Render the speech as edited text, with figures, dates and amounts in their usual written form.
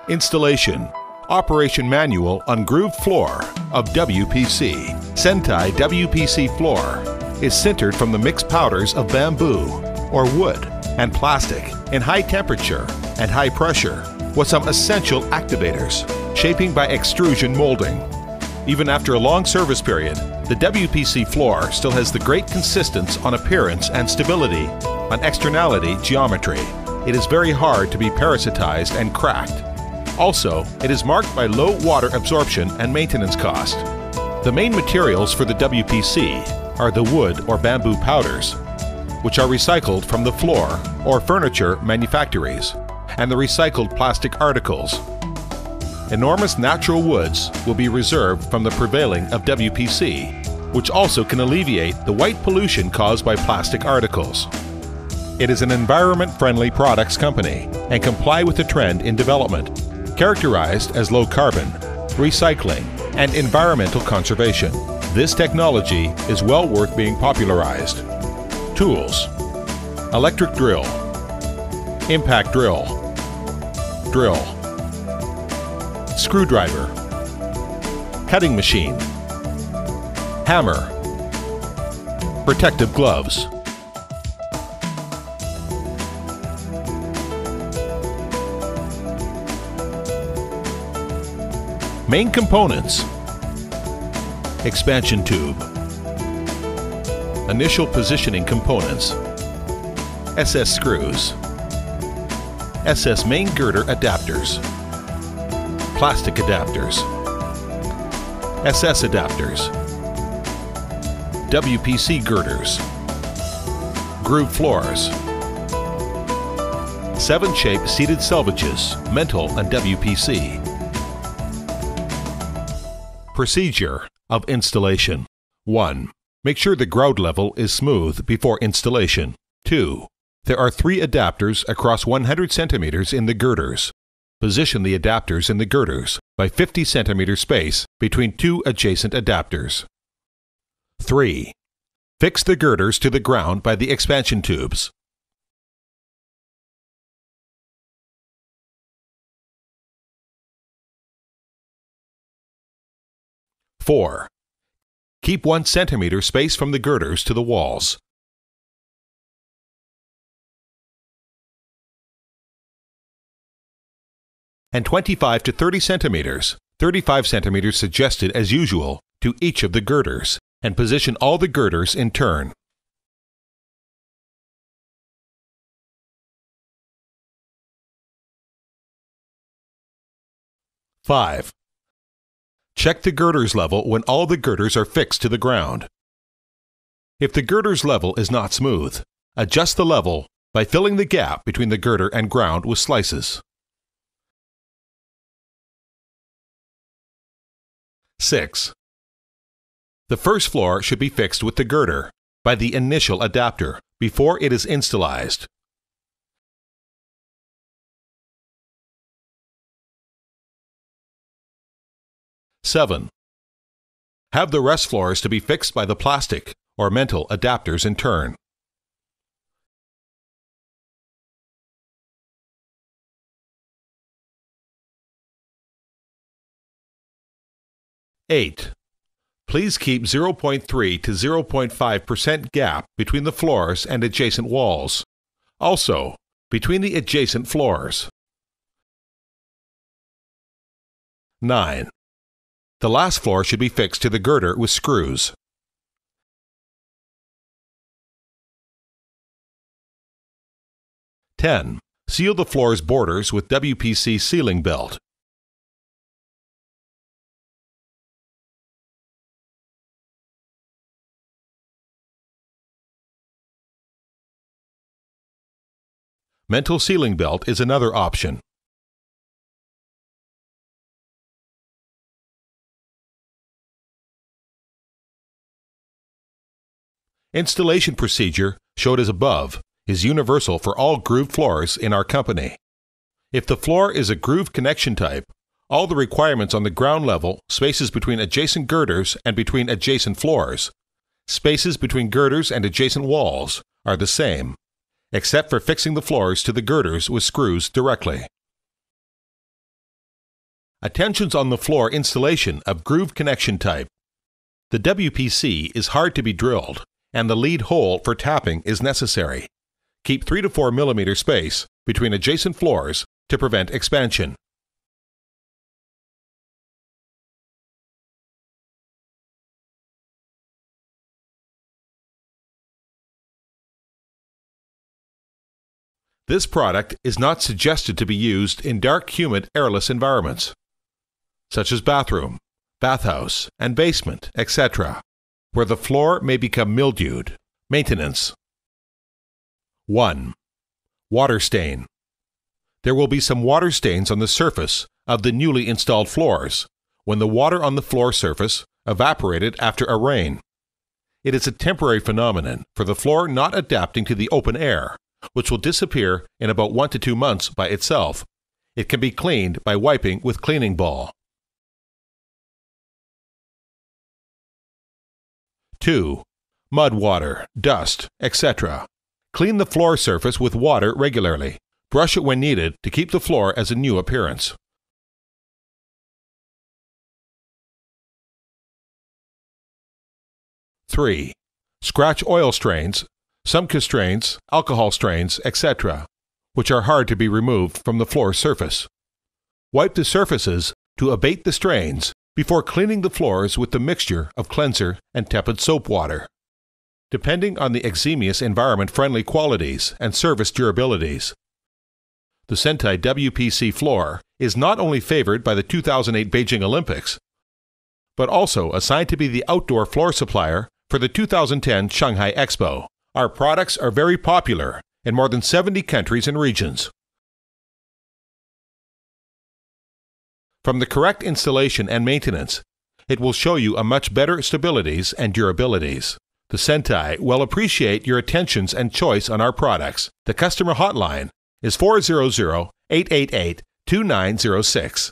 Installation. Operation manual on grooved floor of WPC. Sentai WPC floor is sintered from the mixed powders of bamboo or wood and plastic in high temperature and high pressure with some essential activators, shaping by extrusion molding. Even after a long service period, the WPC floor still has the great consistence on appearance and stability on externality geometry. It is very hard to be parasitized and cracked. Also, it is marked by low water absorption and maintenance cost. The main materials for the WPC are the wood or bamboo powders, which are recycled from the floor or furniture manufactories, and the recycled plastic articles. Enormous natural woods will be reserved from the prevailing of WPC, which also can alleviate the white pollution caused by plastic articles. It is an environment-friendly products company and comply with the trend in development, characterized as low carbon, recycling, and environmental conservation. This technology is well worth being popularized. Tools: electric drill, impact drill, drill, screwdriver, cutting machine, hammer, protective gloves. Main components: expansion tube, initial positioning components, SS screws, SS main girder adapters, plastic adapters, SS adapters, WPC girders, groove floors, 7-shape seated selvages, mental and WPC. Procedure of installation. 1. Make sure the ground level is smooth before installation. 2. There are 3 adapters across 100 centimeters in the girders. Position the adapters in the girders by 50 centimeter space between 2 adjacent adapters. 3. Fix the girders to the ground by the expansion tubes. Four. Keep 1 centimeter space from the girders to the walls. And 25 to 30 centimeters, 35 centimeters suggested as usual, to each of the girders, and position all the girders in turn. 5. Check the girders level when all the girders are fixed to the ground. If the girders level is not smooth, adjust the level by filling the gap between the girder and ground with slices. 6. The first floor should be fixed with the girder by the initial adapter before it is installized. 7. Have the rest floors to be fixed by the plastic or mental adapters in turn. 8. Please keep 0.3 to 0.5% gap between the floors and adjacent walls. Also, between the adjacent floors. 9. The last floor should be fixed to the girder with screws. 10. Seal the floor's borders with WPC sealing belt. 'Mental sealing belt is another option. Installation procedure, showed as above, is universal for all grooved floors in our company. If the floor is a groove connection type, all the requirements on the ground level, spaces between adjacent girders and between adjacent floors, spaces between girders and adjacent walls, are the same, except for fixing the floors to the girders with screws directly. Attention's on the floor installation of groove connection type. The WPC is hard to be drilled, and the lead hole for tapping is necessary. Keep 3 to 4 mm space between adjacent floors to prevent expansion. This product is not suggested to be used in dark, humid, airless environments, such as bathroom, bathhouse, and basement, etc., where the floor may become mildewed. Maintenance. 1. Water stain. There will be some water stains on the surface of the newly installed floors when the water on the floor surface evaporated after a rain. It is a temporary phenomenon for the floor not adapting to the open air, which will disappear in about 1 to 2 months by itself. It can be cleaned by wiping with cleaning ball. 2. Mud water, dust, etc. Clean the floor surface with water regularly. Brush it when needed to keep the floor as a new appearance. 3. Scratch oil stains, sumca stains, alcohol stains, etc., which are hard to be removed from the floor surface. Wipe the surfaces to abate the stains before cleaning the floors with the mixture of cleanser and tepid soap water. Depending on the exemious environment-friendly qualities and service durabilities, the Sentai WPC floor is not only favored by the 2008 Beijing Olympics, but also assigned to be the outdoor floor supplier for the 2010 Shanghai Expo. Our products are very popular in more than 70 countries and regions. From the correct installation and maintenance, it will show you a much better stabilities and durabilities. The Sentai will appreciate your attentions and choice on our products. The customer hotline is 400-888-2906.